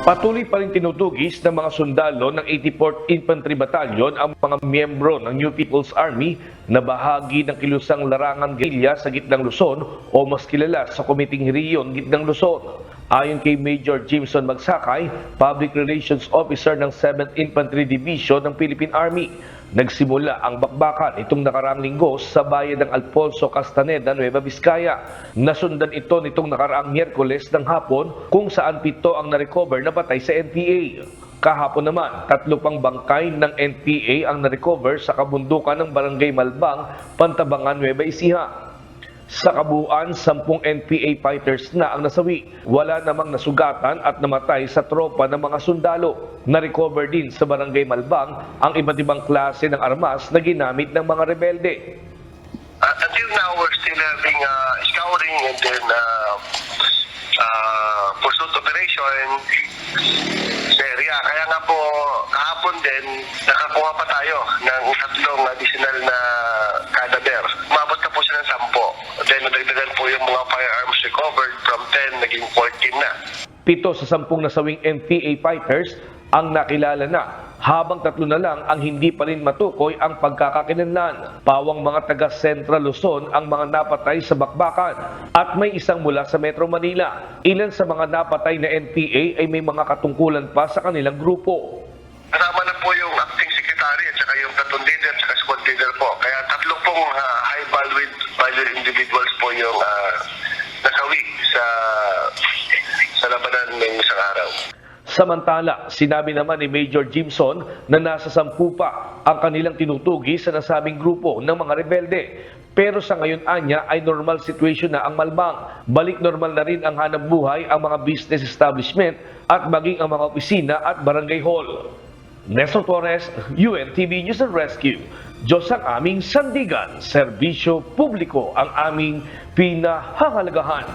Patuloy pa rin tinutugis ng mga sundalo ng 84th Infantry Battalion ang mga miyembro ng New People's Army na bahagi ng kilusang larangan gerilya sa Gitnang Luzon o mas kilala sa Kumiting Riyon, Gitnang Luzon. Ayon kay Major Jimson Magsakay, Public Relations Officer ng 7th Infantry Division ng Philippine Army, nagsimula ang bakbakan itong nakaraang linggo sa bayan ng Alfonso Castaneda, Nueva Vizcaya. Nasundan ito nitong nakaraang Miyerkules ng hapon kung saan 7 ang narecover na patay sa NPA. Kahapon naman, 3 pang bangkay ng NPA ang narecover sa kabundukan ng Barangay Malbang, Pantabangan, Nueva Ecija. Sa kabuuan, 10 NPA fighters na ang nasawi. Wala namang nasugatan at namatay sa tropa ng mga sundalo. Na-recover din sa Barangay Malbang ang iba't ibang klase ng armas na ginamit ng mga rebelde. Until now, we're still having scouting and then pursuit operation sa area. Kaya nga po, kahapon din, nakakuha pa tayo ng 3 additional na cadaver. Umabot na po siya ng 10. Then, nadagdagan po yung mga firearms recovered from 10, naging 14 na. 7 sa 10 nasawing NPA fighters ang nakilala na, habang 3 na lang ang hindi pa rin matukoy ang pagkakakilanlan. Pawang mga taga Central Luzon ang mga napatay sa bakbakan at may isang mula sa Metro Manila. Ilan sa mga napatay na NPA ay may mga katungkulan pa sa kanilang grupo. Kasama na po yung acting secretary at saka yung platoon leader at saka squad leader po. Kaya 3 pong high value individuals po yung nasawi sa labanan ng isang araw. Samantala, sinabi naman ni Major Jimson na nasa 10 pa ang kanilang tinutugi sa nasabing grupo ng mga rebelde. Pero sa ngayon anya ay normal situation na ang Malbang. Balik normal na rin ang hanap buhay ang mga business establishment at maging ang mga opisina at barangay hall. Nestor Torres, UNTV News and Rescue. Diyos ang aming sandigan, serbisyo publiko ang aming pinahahalagahan.